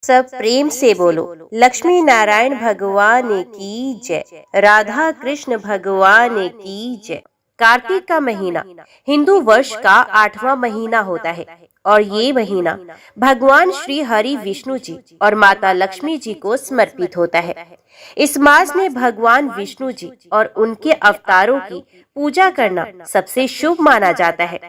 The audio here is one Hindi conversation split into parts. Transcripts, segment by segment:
सब प्रेम से बोलो, लक्ष्मी नारायण भगवान की जय, राधा कृष्ण भगवान की जय। कार्तिक का महीना हिंदू वर्ष का 8वां महीना होता है और ये महीना भगवान श्री हरि विष्णु जी और माता लक्ष्मी जी को समर्पित होता है। इस मास में भगवान विष्णु जी और उनके अवतारों की पूजा करना सबसे शुभ माना जाता है।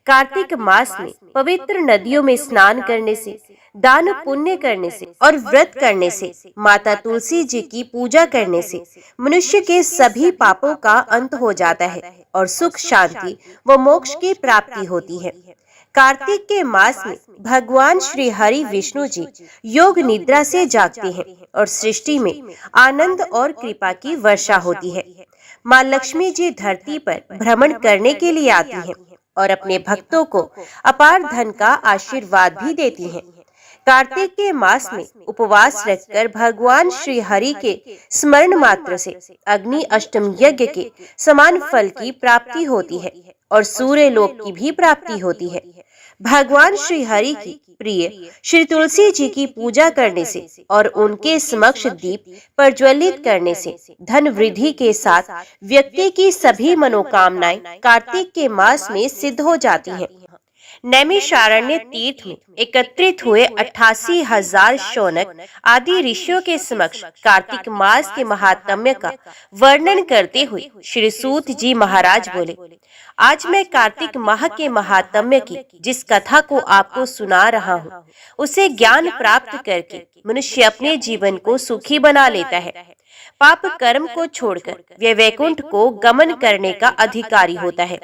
कार्तिक मास में पवित्र नदियों में स्नान करने से, दान पुण्य करने से और व्रत करने से, माता तुलसी जी की पूजा करने से मनुष्य के सभी पापों का अंत हो जाता है और सुख शांति व मोक्ष की प्राप्ति होती है। कार्तिक के मास में भगवान श्री हरि विष्णु जी योग निद्रा से जागते हैं और सृष्टि में आनंद और कृपा की वर्षा होती है। माँ लक्ष्मी जी धरती पर भ्रमण करने के लिए आती हैं और अपने भक्तों को अपार धन का आशीर्वाद भी देती हैं। कार्तिक के मास में उपवास रखकर भगवान श्री हरि के स्मरण मात्र से अग्नि अष्टम यज्ञ के समान फल की प्राप्ति होती है और सूर्य लोक की भी प्राप्ति होती है। भगवान श्री हरि की प्रिय श्री तुलसी जी की पूजा करने से और उनके समक्ष दीप प्रज्वलित करने से धन वृद्धि के साथ व्यक्ति की सभी मनोकामनाएं कार्तिक के मास में सिद्ध हो जाती हैं। नैमिषारण्य तीर्थ में एकत्रित हुए 88,000 शौनक आदि ऋषियों के समक्ष कार्तिक मास के महात्म्य का वर्णन करते हुए श्री सूत जी महाराज बोले, आज मैं कार्तिक माह के महात्म्य की जिस कथा को आपको सुना रहा हूँ, उसे ज्ञान प्राप्त करके मनुष्य अपने जीवन को सुखी बना लेता है। पाप कर्म को छोड़कर वे वैकुंठ को गमन करने का अधिकारी होता है।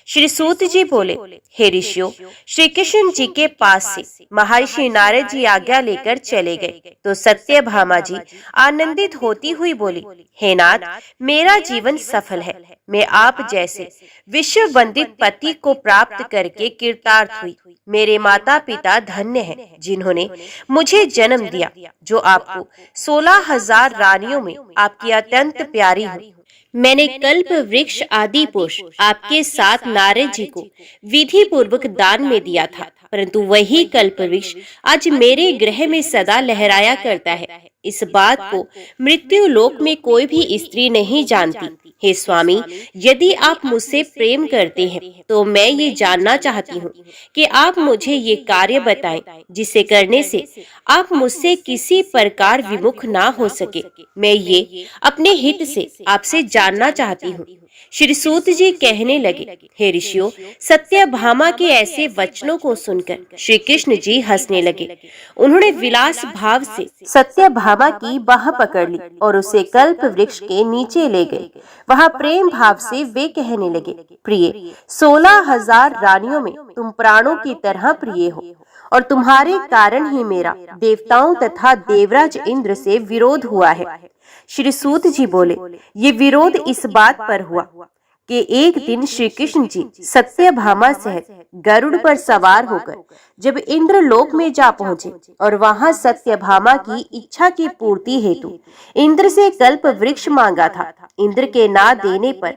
श्री सूत जी बोले, हे ऋषियों, श्री कृष्ण जी के पास से महर्षि नारद जी आज्ञा लेकर चले गए तो सत्यभामा जी आनंदित होती हुई बोली, हे नाथ, मेरा जीवन सफल है। मैं आप जैसे विश्व वंदित पति को प्राप्त करके कृतार्थ हुई। मेरे माता पिता धन्य हैं जिन्होंने मुझे जन्म दिया, जो आपको 16,000 रानियों में आपकी अत्यंत प्यारी हूँ। मैंने कल्प वृक्ष आदि पुष्प आपके साथ नारद जी को विधि पूर्वक दान में दिया था, परंतु वही कल्प वृक्ष आज मेरे गृह में सदा लहराया करता है। इस बात को मृत्यु लोक में कोई भी स्त्री नहीं जानती। हे स्वामी, यदि आप मुझसे प्रेम करते हैं तो मैं ये जानना चाहती हूँ कि आप मुझे ये कार्य बताएं जिसे करने से आप मुझसे किसी प्रकार विमुख ना हो सके। मैं ये अपने हित से आपसे जानना चाहती हूँ। श्री सूत जी कहने लगे, हे ऋषियों, सत्यभामा के ऐसे वचनों को सुनकर श्री कृष्ण जी हंसने लगे। उन्होंने विलास भाव से सत्यभामा की बाह पकड़ ली और उसे कल्प वृक्ष के नीचे ले गए। वहां प्रेम भाव से वे कहने लगे, प्रिय, 16,000 रानियों में तुम प्राणों की तरह प्रिय हो और तुम्हारे कारण ही मेरा देवताओं तथा देवराज इंद्र से विरोध हुआ है। श्री सूत जी बोले, ये विरोध इस बात पर हुआ कि एक दिन श्री कृष्ण जी सत्यभामा सहित गरुड़ पर सवार होकर जब इंद्र लोक में जा पहुंचे और वहां सत्यभामा की इच्छा की पूर्ति हेतु इंद्र से कल्प वृक्ष मांगा था। इंद्र के ना देने पर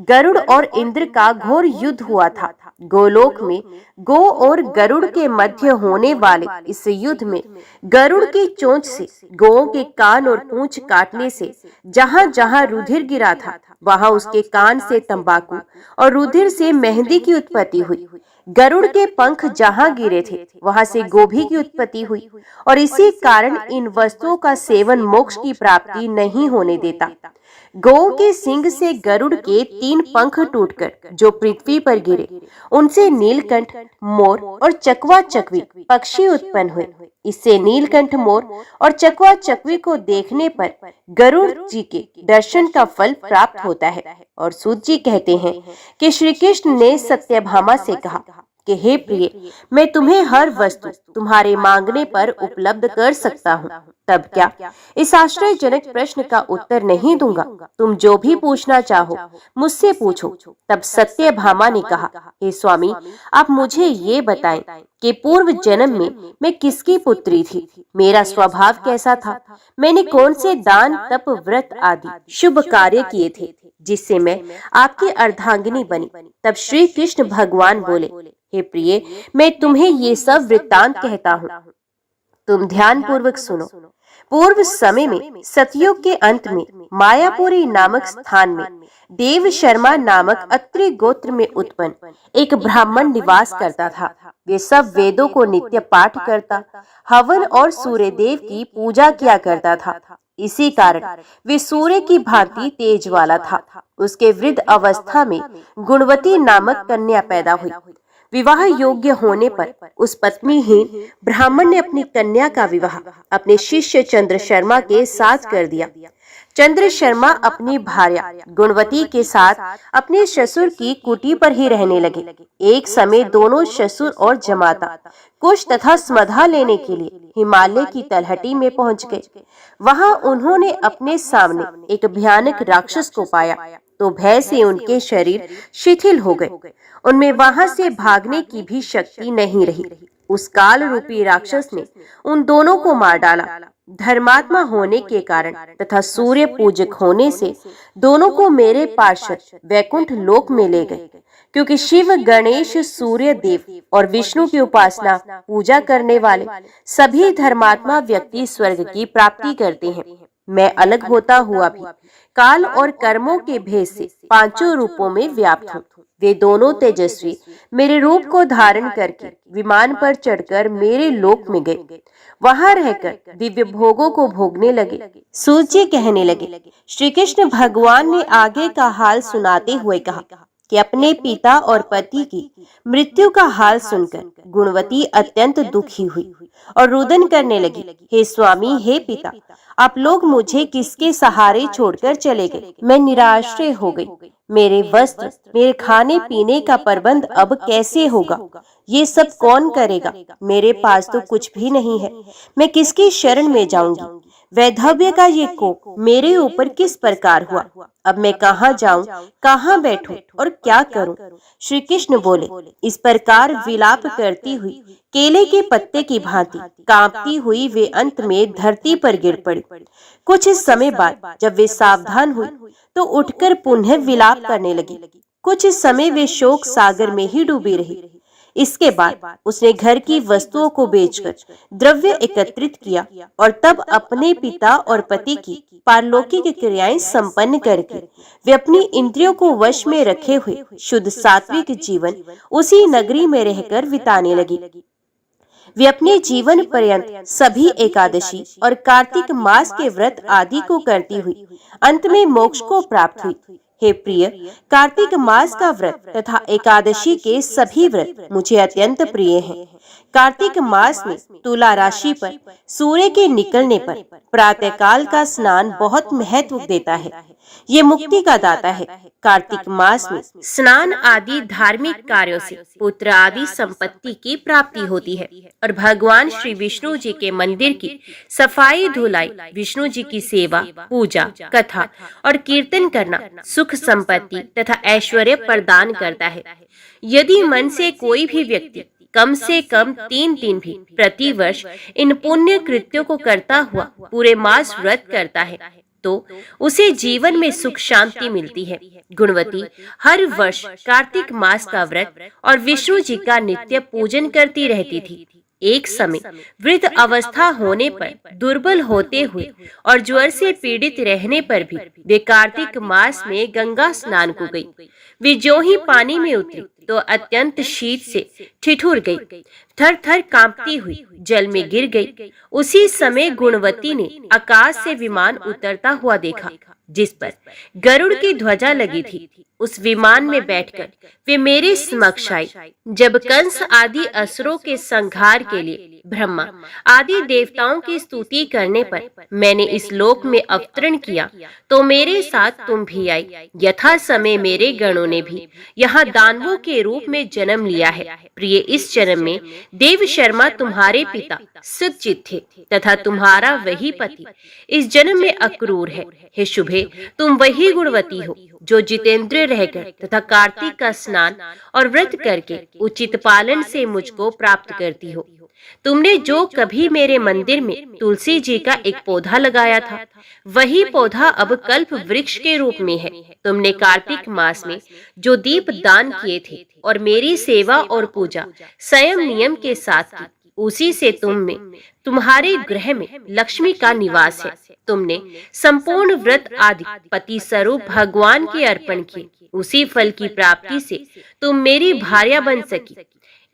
गरुड़ और इंद्र का घोर युद्ध हुआ था। गोलोक में गो और गरुड़ के मध्य होने वाले इस युद्ध में गरुड़ की चोंच से गौओं के कान और पूंछ काटने से जहां जहां रुधिर गिरा था, वहां उसके कान से तंबाकू और रुधिर से मेहंदी की उत्पत्ति हुई। गरुड़ के पंख जहां गिरे थे, वहां से गोभी की उत्पत्ति हुई और इसी कारण इन वस्तुओं का सेवन मोक्ष की प्राप्ति नहीं होने देता। गौ के सिंग से गरुड़ के 3 पंख टूटकर जो पृथ्वी पर गिरे, उनसे नीलकंठ, मोर और चकवा चकवी पक्षी उत्पन्न हुए। इससे नीलकंठ, मोर और चकवा चकवी को देखने पर गरुड़ जी के दर्शन का फल प्राप्त होता है। और सूत जी कहते हैं कि श्री कृष्ण ने सत्यभामा से कहा कि हे प्रिय, मैं तुम्हें हर वस्तु तुम्हारे मांगने पर उपलब्ध कर सकता हूँ। तब क्या इस आश्चर्यजनक प्रश्न का उत्तर नहीं दूंगा? तुम जो भी पूछना चाहो मुझसे पूछो। तब सत्यभामा ने कहा, हे स्वामी, आप मुझे ये बताएं कि पूर्व जन्म में मैं किसकी पुत्री थी, मेरा स्वभाव कैसा था, मैंने कौन से दान, तप, व्रत आदि शुभ कार्य किए थे जिससे मैं आपकी अर्धांगिनी बनी। तब श्री कृष्ण भगवान बोले, हे प्रिय, मैं तुम्हें ये सब वृत्तांत कहता हूँ। तुम ध्यान पूर्वक सुनो। पूर्व समय में सतयुग के अंत में मायापुरी नामक स्थान में देव शर्मा नामक अत्रि गोत्र में उत्पन्न एक ब्राह्मण निवास करता था। वे सब वेदों को नित्य पाठ करता, हवन और सूर्य देव की पूजा किया करता था। इसी कारण वे सूर्य की भांति तेज वाला था। उसके वृद्ध अवस्था में गुणवती नामक कन्या पैदा हुई। विवाह योग्य होने पर उस पत्नीहीन ब्राह्मण ने अपनी कन्या का विवाह अपने शिष्य चंद्र शर्मा के साथ कर दिया। चंद्र शर्मा अपनी भार्या गुणवती के साथ अपने ससुर की कुटी पर ही रहने लगे। एक समय दोनों ससुर और जमाता कुश तथा स्मधा लेने के लिए हिमालय की तलहटी में पहुंच गए। वहां उन्होंने अपने सामने एक भयानक राक्षस को पाया तो भय से उनके शरीर शिथिल हो गए। उनमें वहां से भागने की भी शक्ति नहीं रही। उस काल रूपी राक्षस ने उन दोनों को मार डाला। धर्मात्मा होने के कारण तथा सूर्य पूजक होने से दोनों को मेरे पार्षद वैकुंठ लोक में ले गए। क्योंकि शिव, गणेश, सूर्य देव और विष्णु की उपासना पूजा करने वाले सभी धर्मात्मा व्यक्ति स्वर्ग की प्राप्ति करते हैं। मैं अलग होता हुआ भी काल और कर्मों के भेद से पांचों रूपों में व्याप्त हूँ। वे दोनों तेजस्वी मेरे रूप को धारण करके विमान पर चढ़कर मेरे लोक में गए। वहां रहकर दिव्य भोगों को भोगने लगे। सूर्य कहने लगे, श्री कृष्ण भगवान ने आगे का हाल सुनाते हुए कहा कि अपने पिता और पति की मृत्यु का हाल सुनकर गुणवती अत्यंत दुखी हुई और रुदन करने लगी, हे स्वामी, हे पिता, आप लोग मुझे किसके सहारे छोड़कर चले गए? मैं निराश्रय हो गई। मेरे वस्त्र, मेरे खाने पीने का प्रबंध अब कैसे होगा? ये सब कौन करेगा? मेरे पास तो कुछ भी नहीं है। मैं किसकी शरण में जाऊंगी? वैधव्य का ये कोप मेरे ऊपर किस प्रकार हुआ? अब मैं कहाँ जाऊं, कहाँ बैठूं और क्या करूं? श्री कृष्ण बोले, इस प्रकार विलाप करती हुई केले के पत्ते की भांति कांपती हुई वे अंत में धरती पर गिर पड़ी। कुछ समय बाद जब वे सावधान हुई तो उठकर पुनः विलाप करने लगी। कुछ समय वे शोक सागर में ही डूबी रही। इसके बाद उसने घर की वस्तुओं को बेचकर द्रव्य एकत्रित किया और तब अपने पिता और पति की पारलौकिक क्रियाएं संपन्न करके वे अपनी इंद्रियों को वश में रखे हुए शुद्ध सात्विक जीवन उसी नगरी में रहकर बिताने लगी। वे अपने जीवन पर्यंत सभी एकादशी और कार्तिक मास के व्रत आदि को करती हुई अंत में मोक्ष को प्राप्त हुई। हे प्रिय, कार्तिक मास का व्रत तथा एकादशी के सभी व्रत मुझे अत्यंत प्रिय हैं। कार्तिक मास में तुला राशि पर सूर्य के निकलने पर प्रातःकाल का स्नान बहुत महत्व देता है। ये मुक्ति का दाता है। कार्तिक मास में स्नान आदि धार्मिक कार्यों से पुत्र आदि संपत्ति की प्राप्ति होती है और भगवान श्री विष्णु जी के मंदिर की सफाई धुलाई, विष्णु जी की सेवा, पूजा, कथा और कीर्तन करना सुख संपत्ति तथा ऐश्वर्य प्रदान करता है। यदि मन से कोई भी व्यक्ति कम से कम 3 दिन भी प्रति वर्ष इन पुण्य कृत्यों को करता हुआ पूरे मास व्रत करता है तो उसे जीवन में सुख शांति मिलती है। गुणवती हर वर्ष कार्तिक मास का व्रत और विष्णु जी का नित्य पूजन करती रहती थी। एक समय वृद्ध अवस्था होने पर, दुर्बल होते हुए और ज्वर से पीड़ित रहने पर भी वे कार्तिक मास में गंगा स्नान को गई। वे जो ही पानी में उतरी तो अत्यंत शीत से ठिठुर गई, थर थर कांपती हुई जल में गिर गई। उसी समय गुणवती ने आकाश से विमान उतरता हुआ देखा जिस पर गरुड़ की ध्वजा लगी थी। उस विमान में बैठकर वे मेरे समक्ष आई। जब कंस आदि असुरों के संहार के लिए ब्रह्मा आदि देवताओं की स्तुति करने पर मैंने इस लोक में अवतरण किया तो मेरे साथ तुम भी आई। यथा समय मेरे गणों ने भी यहाँ दानवों के रूप में जन्म लिया है। प्रिय, इस जन्म में देव शर्मा तुम्हारे पिता सतजित थे तथा तुम्हारा वही पति इस जन्म में अक्रूर है। हे शुभे, तुम वही गुणवती हो जो जितेंद्र रहकर तथा कार्तिक का स्नान और व्रत करके उचित पालन से मुझको प्राप्त करती हो। तुमने जो कभी मेरे मंदिर में तुलसी जी का एक पौधा लगाया था वही पौधा अब कल्प वृक्ष के रूप में है। तुमने कार्तिक मास में जो दीप दान किए थे और मेरी सेवा और पूजा संयम नियम के साथ की उसी से तुम में, तुम्हारे गृह में लक्ष्मी का निवास है। तुमने संपूर्ण व्रत आदि पति स्वरूप भगवान के अर्पण किए, उसी फल की प्राप्ति से तुम मेरी भार्या बन सकी।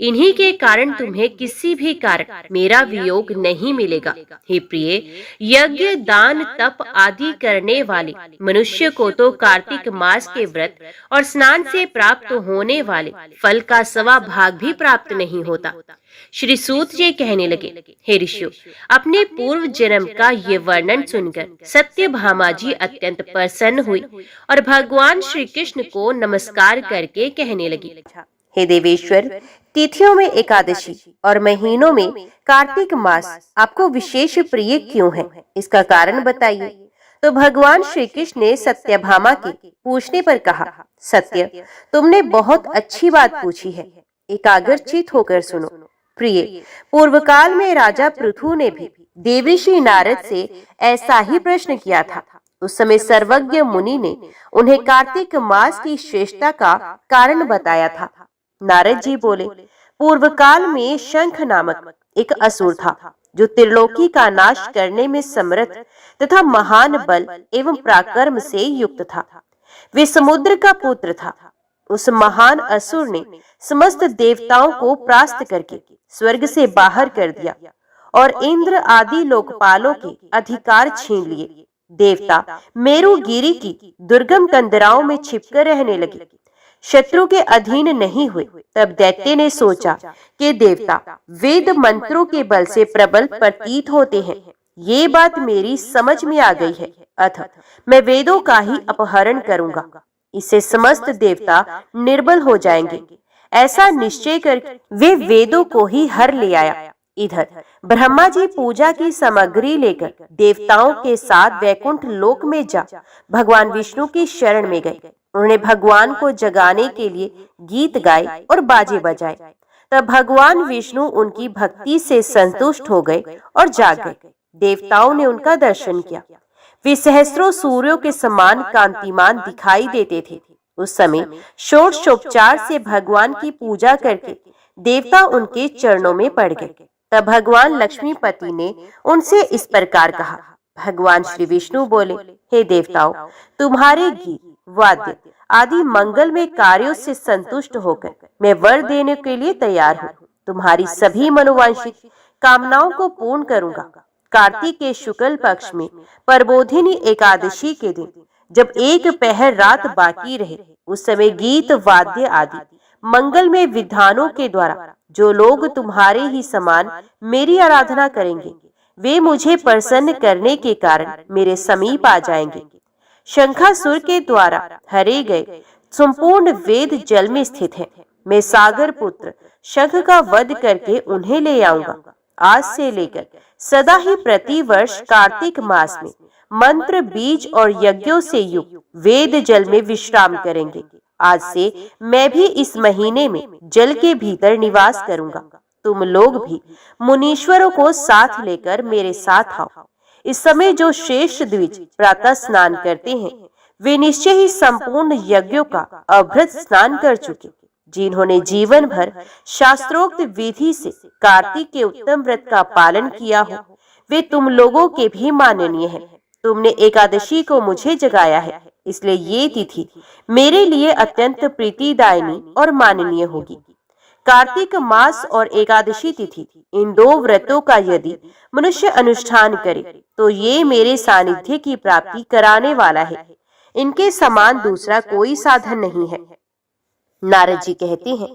इन्हीं के कारण तुम्हें किसी भी कारण मेरा वियोग नहीं मिलेगा। हे प्रिय, यज्ञ दान तप आदि करने वाले मनुष्य को तो कार्तिक मास के व्रत और स्नान से प्राप्त होने वाले फल का 1.25 भाग भी प्राप्त नहीं होता। श्री सूत जी कहने लगे, हे ऋषियों, अपने पूर्व जन्म का ये वर्णन सुनकर सत्यभामा जी अत्यंत प्रसन्न हुई और भगवान श्री कृष्ण को नमस्कार करके कहने लगी, हे देवेश्वर, तिथियों में एकादशी और महीनों में कार्तिक मास आपको विशेष प्रिय क्यों है? इसका कारण बताइए। तो भगवान श्री कृष्ण ने सत्यभामा के पूछने पर कहा, सत्य, तुमने बहुत अच्छी बात पूछी है, एकाग्रचित होकर सुनो। प्रिय, पूर्व काल में राजा पृथु ने भी देवऋषि नारद से ऐसा ही प्रश्न किया था। उस समय सर्वज्ञ मुनि ने उन्हें कार्तिक मास की श्रेष्ठता का कारण बताया था। नारद जी बोले, पूर्व काल में शंख नामक एक असुर था, जो त्रिलोकी का नाश करने में समर्थ तथा महान बल एवं पराक्रम से युक्त था। वे समुद्र का पुत्र था। उस महान असुर ने समस्त देवताओं को परास्त करके स्वर्ग से बाहर कर दिया और इंद्र आदि लोकपालों के अधिकार छीन लिए। देवता मेरुगिरी की दुर्गम कंदराओं में छिपकर रहने लगे, शत्रु के अधीन नहीं हुए। तब दैत्य ने सोचा कि देवता वेद मंत्रों के बल से प्रबल प्रतीत होते हैं। ये बात मेरी समझ में आ गई है, अतः मैं वेदों का ही अपहरण करूंगा। इससे समस्त देवता निर्बल हो जाएंगे। ऐसा निश्चय कर वे वेदों को ही हर ले आया। इधर ब्रह्मा जी पूजा की सामग्री लेकर देवताओं के साथ वैकुंठ लोक में जा भगवान विष्णु की शरण में गए। उन्होंने भगवान को जगाने के लिए गीत गाए और बाजे बजाए। तब भगवान विष्णु उनकी भक्ति से संतुष्ट हो गए और जाग गए। देवताओं ने उनका दर्शन किया। वे सहस्रों सूर्यों के समान कांतिमान दिखाई देते थे। उस समय षोडशोपचार से भगवान की पूजा करके देवता उनके चरणों में पड़ गए। तब भगवान लक्ष्मीपति ने उनसे इस प्रकार कहा। भगवान श्री विष्णु बोले, हे देवताओं, तुम्हारे गीत वाद्य आदि मंगलमय कार्यों से संतुष्ट होकर मैं वर देने के लिए तैयार हूँ। तुम्हारी सभी मनोवांछित कामनाओं को पूर्ण करूंगा। कार्तिक के शुक्ल पक्ष में प्रबोधिनी एकादशी के दिन जब एक पहर रात बाकी रहे, उस समय गीत वाद्य आदि मंगलमय विधानों के द्वारा जो लोग तुम्हारे ही समान मेरी आराधना करेंगे, वे मुझे प्रसन्न करने के कारण मेरे समीप आ जाएंगे। शंखासुर के द्वारा हरे गए संपूर्ण वेद जल में स्थित है। मैं सागर पुत्र शंख का वध करके उन्हें ले आऊंगा। आज से लेकर सदा ही प्रतिवर्ष कार्तिक मास में मंत्र बीज और यज्ञों से युक्त वेद जल में विश्राम करेंगे। आज से मैं भी इस महीने में जल के भीतर निवास करूंगा। तुम लोग भी मुनीश्वरों को साथ लेकर मेरे साथ आओ। इस समय जो श्रेष्ठ द्विज प्रातः स्नान करते हैं, वे निश्चय ही संपूर्ण यज्ञों का अभृत स्नान कर चुके। जिन्होंने जीवन भर शास्त्रोक्त विधि से कार्तिक के उत्तम व्रत का पालन किया हो, वे तुम लोगों के भी माननीय हैं। तुमने एकादशी को मुझे जगाया है, इसलिए ये तिथि मेरे लिए अत्यंत प्रीतिदायिनी और माननीय होगी। कार्तिक मास और एकादशी तिथि, इन दो व्रतों का यदि मनुष्य अनुष्ठान करे तो ये मेरे सानिध्य की प्राप्ति कराने वाला है। इनके समान दूसरा कोई साधन नहीं है। नारद जी कहते हैं,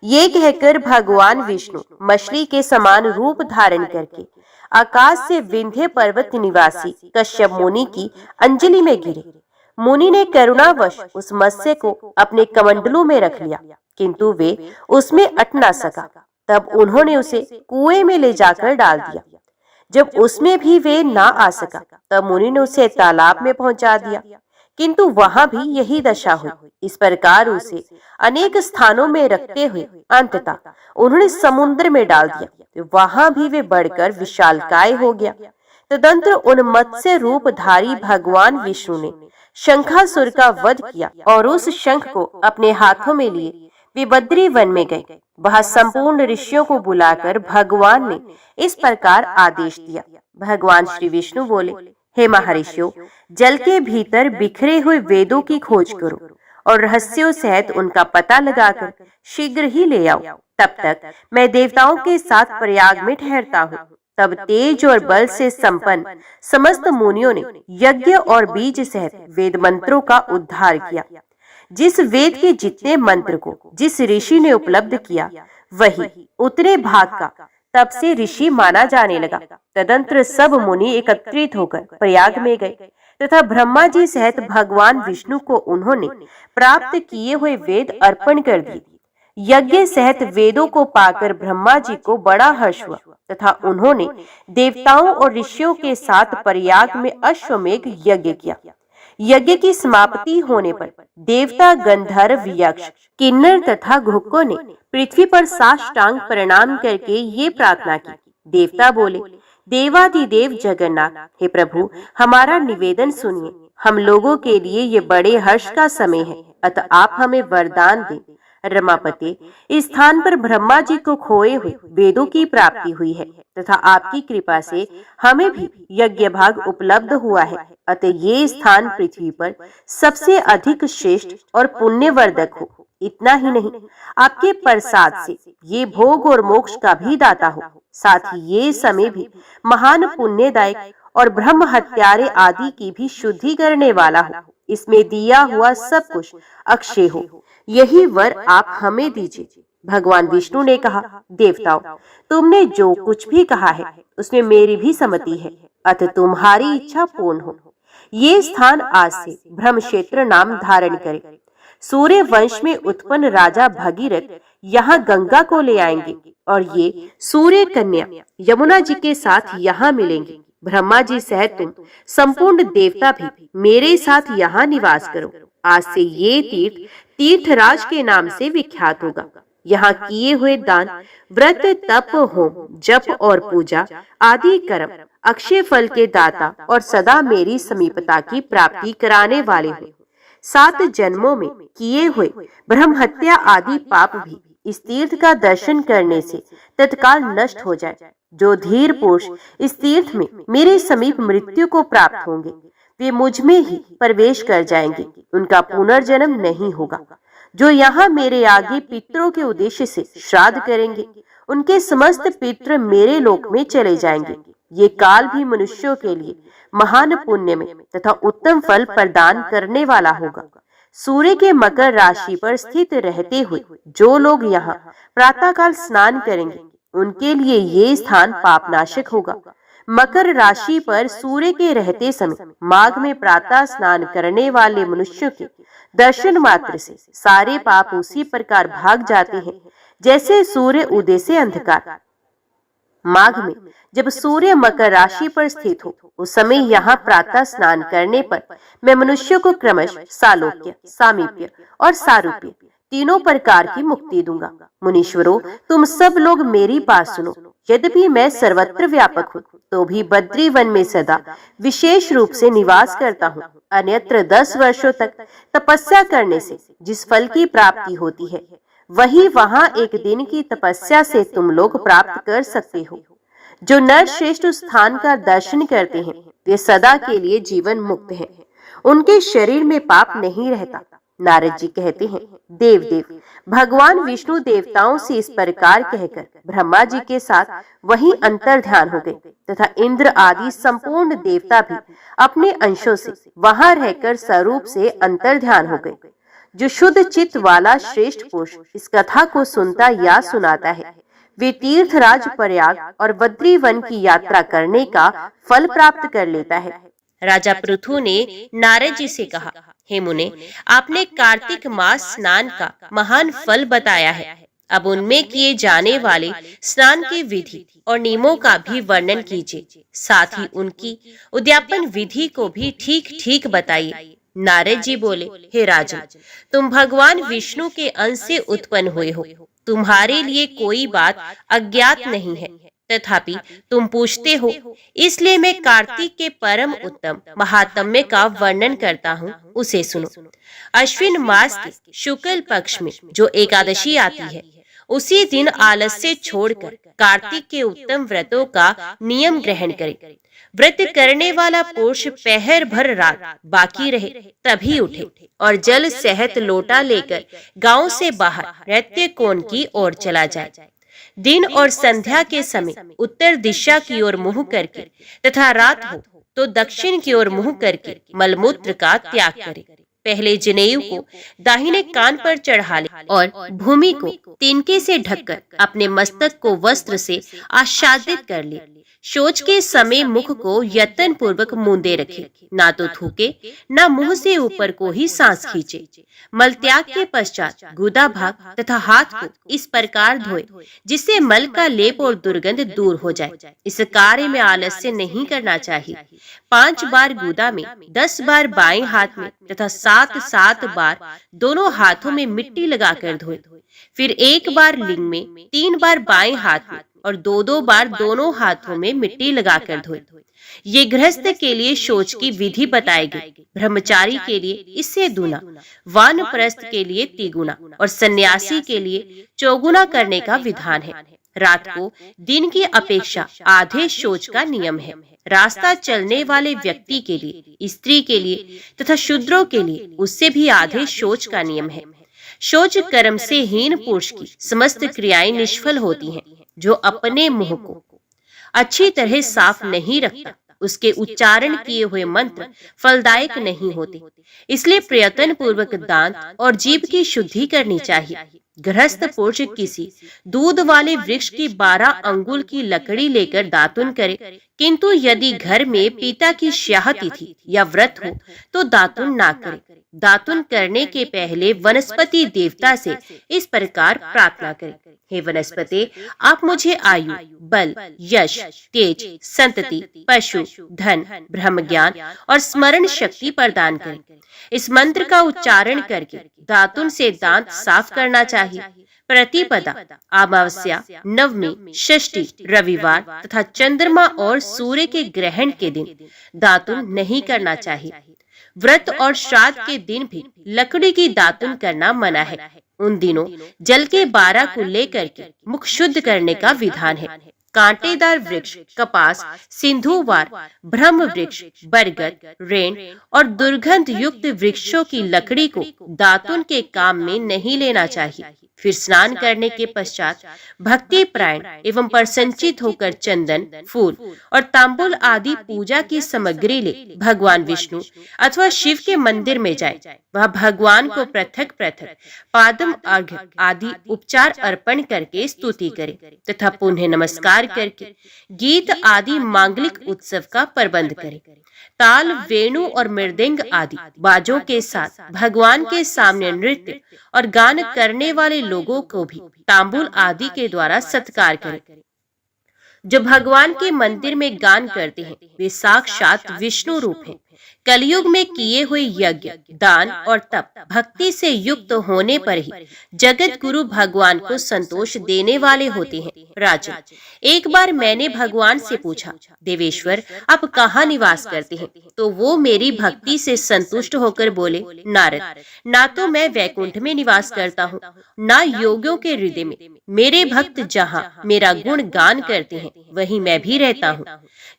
ये कहकर भगवान विष्णु मछली के समान रूप धारण करके आकाश से विंध्य पर्वत निवासी कश्यप मुनि की अंजलि में गिरे। मुनि ने करुणावश उस मत्स्य को अपने कमंडलू में रख लिया, किंतु वे उसमें अट ना सका। तब उन्होंने उसे कुएं में ले जाकर डाल दिया। जब उसमें भी वे ना आ सका, तब मुनि ने उसे तालाब में पहुंचा दिया, किंतु वहां भी यही दशा हुई। इस प्रकार उसे अनेक स्थानों में रखते हुए अंततः उन्होंने समुद्र में डाल दिया। तो वहां भी वे बढ़कर विशालकाय हो गया। तदंतर उन मत्स्य रूपधारी भगवान विष्णु ने शंखासुर का वध किया और उस शंख को अपने हाथों में लिए वे बद्री वन में गए। वहां संपूर्ण ऋषियों को बुलाकर भगवान ने इस प्रकार आदेश दिया। भगवान श्री विष्णु बोले, हे महर्षियों, जल के भीतर बिखरे हुए वेदों की खोज करो और रहस्यों सहित उनका पता लगाकर शीघ्र ही ले आओ। तब तक मैं देवताओं के साथ प्रयाग में ठहरता हूँ। तब तेज और बल से संपन्न समस्त मुनियों ने यज्ञ और बीज सहित वेद मंत्रों का उद्धार किया। जिस वेद के जितने मंत्र को जिस ऋषि ने उपलब्ध किया, वही उतने भाग का तब से ऋषि माना जाने लगा। तदंतर सब मुनि एकत्रित होकर प्रयाग में गए तथा ब्रह्मा जी सहित भगवान विष्णु को उन्होंने प्राप्त किए हुए वेद अर्पण कर दिए। यज्ञ सहित वेदों को पाकर ब्रह्मा जी को बड़ा हर्ष हुआ तथा उन्होंने देवताओं और ऋषियों के साथ प्रयाग में अश्वमेघ यज्ञ किया। यज्ञ की समाप्ति होने पर देवता, गंधर्व, यक्ष, किन्नर तथा घुक्कों ने पृथ्वी पर साष्टांग प्रणाम करके ये प्रार्थना की। देवता बोले, देवाधिदेव जगन्नाथ, हे प्रभु, हमारा निवेदन सुनिए। हम लोगों के लिए ये बड़े हर्ष का समय है, अतः आप हमें वरदान दें। रमापति, इस स्थान पर ब्रह्मा जी को खोए हुए वेदों की प्राप्ति हुई है तथा आपकी कृपा से हमें भी यज्ञ भाग उपलब्ध हुआ है। अतः ये स्थान पृथ्वी पर सबसे अधिक श्रेष्ठ और पुण्यवर्धक हो। इतना ही नहीं, आपके प्रसाद से ये भोग और मोक्ष का भी दाता हो। साथ ही ये समय भी महान पुण्यदायक और ब्रह्म हत्यारे आदि की भी शुद्धि करने वाला हो। इसमें दिया हुआ सब कुछ अक्षय हो। यही वर आप हमें दीजिए। भगवान विष्णु ने कहा, देवताओं, तुमने जो कुछ भी कहा है उसमें मेरी भी सम्मति है, अतः तुम्हारी इच्छा पूर्ण हो। ये स्थान आज से ब्रह्म क्षेत्र नाम धारण करे। सूर्य वंश में उत्पन्न राजा भगीरथ यहाँ गंगा को ले आएंगे और ये सूर्य कन्या यमुना जी के साथ यहाँ मिलेंगे। ब्रह्मा जी सहित तुम संपूर्ण देवता भी मेरे साथ यहाँ निवास करो। आज से ये तीर्थ तीर्थराज के नाम से विख्यात होगा। यहाँ किए हुए दान, व्रत, तप, होम, जप और पूजा आदि कर्म अक्षय फल के दाता और सदा मेरी समीपता की प्राप्ति कराने वाले हो। 7 जन्मों में किए हुए ब्रह्म हत्या आदि पाप भी इस तीर्थ का दर्शन करने से तत्काल नष्ट हो जाए। जो धीर पुरुष इस तीर्थ में मेरे समीप मृत्यु को प्राप्त होंगे, वे मुझ में ही प्रवेश कर जाएंगे। उनका पुनर्जन्म नहीं होगा। जो यहाँ मेरे आगे पितरों के उद्देश्य से श्राद्ध करेंगे, उनके समस्त पितर मेरे लोक में चले जाएंगे। ये काल भी मनुष्यों के लिए महान पुण्य में तथा उत्तम फल प्रदान करने वाला होगा। सूर्य के मकर राशि पर स्थित रहते हुए जो लोग यहाँ प्रातःकाल स्नान करेंगे, उनके लिए ये स्थान पापनाशक होगा। मकर राशि पर सूर्य के रहते समय माघ में प्रातः स्नान करने वाले मनुष्यों के दर्शन मात्र से सारे पाप उसी प्रकार भाग जाते हैं जैसे सूर्य उदय से अंधकार। माघ में जब सूर्य मकर राशि पर स्थित हो, उस समय यहाँ प्रातः स्नान करने पर मैं मनुष्यों को क्रमश सालोक्य, सामीप्य और सारूप्य तीनों प्रकार की मुक्ति दूंगा। मुनीश्वरों, तुम सब लोग मेरी बात सुनो। यद्यपि मैं सर्वत्र व्यापक हूँ, तो भी बद्री वन में सदा विशेष रूप से निवास करता हूँ। अन्यत्र 10 वर्षों तक तपस्या करने से जिस फल की प्राप्ति होती है, वही वहाँ एक दिन की तपस्या से तुम लोग प्राप्त कर सकते हो। जो नर श्रेष्ठ स्थान का दर्शन करते हैं, वे सदा के लिए जीवन मुक्त हैं। उनके शरीर में पाप नहीं रहता। नारद जी कहते हैं, देव भगवान विष्णु देवताओं से इस प्रकार कहकर ब्रह्मा जी के साथ वहीं अंतर ध्यान हो गए तथा इंद्र आदि संपूर्ण देवता भी अपने अंशों से वहां रहकर स्वरूप से अंतर ध्यान हो गए। जो शुद्ध चित्त वाला श्रेष्ठ पुरुष इस कथा को सुनता या सुनाता है, वे तीर्थराज प्रयाग और बद्री वन की यात्रा करने का फल प्राप्त कर लेता है। राजा पृथु ने नारद जी से कहा, हे मुने, आपने कार्तिक मास स्नान का महान फल बताया है। अब उनमें किए जाने वाले स्नान के विधि और नियमों का भी वर्णन कीजिए। साथ ही उनकी उद्यापन विधि को भी ठीक ठीक बताइए। नारद जी बोले, हे राजन, तुम भगवान विष्णु के अंश से उत्पन्न हुए हो। तुम्हारे लिए कोई बात अज्ञात नहीं है। तथापि तुम पूछते हो, इसलिए मैं कार्तिक के परम उत्तम महात्म्य का वर्णन करता हूँ, उसे सुनो। अश्विन मास के शुक्ल पक्ष में जो एकादशी आती है, उसी दिन आलस्य छोड़कर कार्तिक के उत्तम व्रतों का नियम ग्रहण करे। व्रत करने वाला पुरुष पहर भर रात बाकी रहे तभी उठे और जल सहित लोटा लेकर गांव से बाहर नृत्य कोण की ओर चला जाए। दिन और संध्या के समय उत्तर दिशा की ओर मुंह करके तथा रात हो तो दक्षिण की ओर मुंह करके मलमूत्र का त्याग करे। पहले जनेऊ को दाहिने कान पर चढ़ा ले और भूमि को तिनके से ढककर अपने मस्तक को वस्त्र से आच्छादित कर ले। शौच के समय मुख को यत्न पूर्वक मूंदे रखे, ना तो थूके ना मुंह से ऊपर को ही सांस खींचे। मल त्याग के पश्चात गुदा भाग तथा हाथ को इस प्रकार धोए जिससे मल का लेप और दुर्गंध दूर हो जाए। इस कार्य में आलस्य नहीं करना चाहिए। 5 बार गुदा में, 10 बार बाएं हाथ में तथा 7 बार दोनों हाथों में मिट्टी लगाकर धोए। फिर 1 बार लिंग में, 3 बार बाएं हाथ में और 2 बार दोनों हाथों में मिट्टी लगाकर धोए। ये गृहस्थ के लिए शौच की विधि बताई गई। ब्रह्मचारी के लिए इससे दूना, वानप्रस्थ के लिए तिगुना और सन्यासी के लिए चौगुना करने का विधान है। रात को दिन की अपेक्षा आधे शौच का नियम है। रास्ता चलने वाले व्यक्ति के लिए, स्त्री के लिए तथा शूद्रों के लिए उससे भी आधे शौच का नियम है। शौच कर्म से हीन पुरुष की समस्त क्रियाएं निष्फल होती हैं। जो अपने मुंह को अच्छी तरह साफ नहीं रखता, उसके उच्चारण किए हुए मंत्र फलदायक नहीं होते। इसलिए प्रयत्न पूर्वक दांत और जीभ की शुद्धि करनी चाहिए। गृहस्थ पुरुष किसी दूध वाले वृक्ष की 12 अंगुल की लकड़ी लेकर दातुन करे, किंतु यदि घर में पिता की स्याह तिथि या व्रत हो तो दातुन ना करे। दातुन करने के पहले वनस्पति देवता से इस प्रकार प्रार्थना करें, हे वनस्पति, आप मुझे आयु, बल, यश, तेज, संतति, पशु, धन, ब्रह्म ज्ञान और स्मरण शक्ति प्रदान करें। इस मंत्र का उच्चारण करके दातुन से दांत साफ करना चाहिए। प्रतिपदा, अमावस्या, नवमी, षष्ठी, रविवार तथा चंद्रमा और सूर्य के ग्रहण के दिन दातुन नहीं करना चाहिए। व्रत और श्राद्ध के दिन भी लकड़ी की दातुन करना मना है। उन दिनों जल के 12 को लेकर के मुख शुद्ध करने का विधान है। कांटेदार वृक्ष, कपास, सिंधुवार, ब्रह्म वृक्ष, बरगद, रेन और दुर्गंध युक्त वृक्षों की लकड़ी को दातुन के काम में नहीं लेना चाहिए। फिर स्नान करने के पश्चात भक्ति प्राण एवं प्रसन्नचित होकर चंदन, फूल और तांबुल आदि पूजा की सामग्री ले भगवान विष्णु अथवा शिव के मंदिर में जाए। वह भगवान को पृथक पृथक पादम अर्घ्य आदि उपचार अर्पण करके स्तुति करे तथा पुनः नमस्कार करके गीत आदि मांगलिक उत्सव का प्रबंध करे। ताल, वेणु और मृदंग आदि बाजों के साथ भगवान के सामने नृत्य और गान करने वाले लोगों को भी तांबुल आदि के द्वारा सत्कार करें। जो भगवान के मंदिर में गान करते हैं वे साक्षात विष्णु रूप हैं। कलयुग में किए हुए यज्ञ, दान और तप भक्ति से युक्त होने पर ही जगत गुरु भगवान को संतोष देने वाले होते हैं। राजन, एक बार मैंने भगवान से पूछा, देवेश्वर आप कहाँ निवास करते हैं? तो वो मेरी भक्ति से संतुष्ट होकर बोले, नारद, ना तो मैं वैकुंठ में निवास करता हूँ, ना योगियों के हृदय में। मेरे भक्त जहाँ मेरा गुण गान करते हैं वहीं मैं भी रहता हूँ।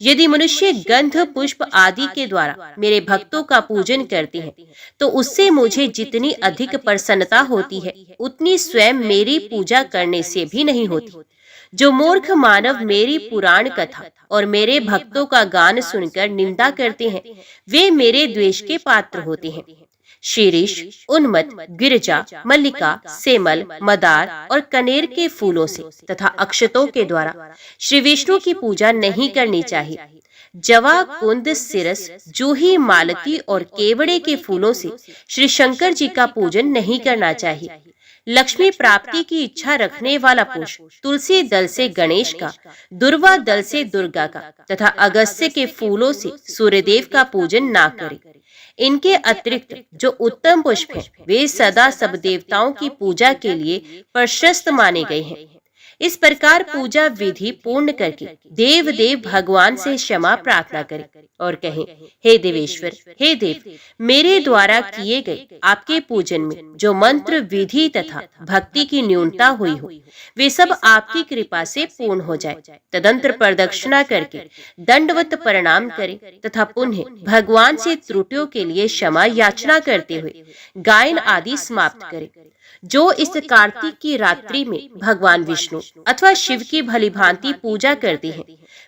यदि मनुष्य गंध, पुष्प आदि के द्वारा मेरे भक्तों का पूजन करते हैं तो उससे मुझे जितनी अधिक प्रसन्नता होती है उतनी स्वयं मेरी पूजा करने से भी नहीं होती। जो मूर्ख मानव मेरी पुराण कथा और मेरे भक्तों का गान सुनकर निंदा करते हैं वे मेरे द्वेष के पात्र होते हैं। शीरीष, उन्मत, गिरजा, मल्लिका, सेमल, मदार और कनेर के फूलों से तथा अक्षतों के द्वारा श्री विष्णु की पूजा नहीं करनी चाहिए। जवा, कुंद, सिरस, जूही, मालती और केवड़े के फूलों से श्री शंकर जी का पूजन नहीं करना चाहिए। लक्ष्मी प्राप्ति की इच्छा रखने वाला पुरुष तुलसी दल से गणेश का, दुर्वा दल से दुर्गा का तथा अगस्त्य के फूलों से सूर्यदेव का पूजन ना करे। इनके अतिरिक्त जो उत्तम पुष्प हैं वे सदा सब देवताओं की पूजा के लिए प्रशस्त माने गए हैं। इस प्रकार पूजा विधि पूर्ण करके देव देव भगवान से क्षमा प्रार्थना करें और कहें, हे देवेश्वर, हे देव, मेरे द्वारा किए गए आपके पूजन में जो मंत्र विधि तथा भक्ति की न्यूनता हुई हो वे सब आपकी कृपा से पूर्ण हो जाए। तदंतर प्रदक्षिणा करके दंडवत प्रणाम करें तथा पुनः भगवान से त्रुटियों के लिए क्षमा याचना करते हुए गायन आदि समाप्त करें। जो इस कार्तिक की रात्रि में भगवान विष्णु अथवा शिव की भली भांति पूजा करते हैं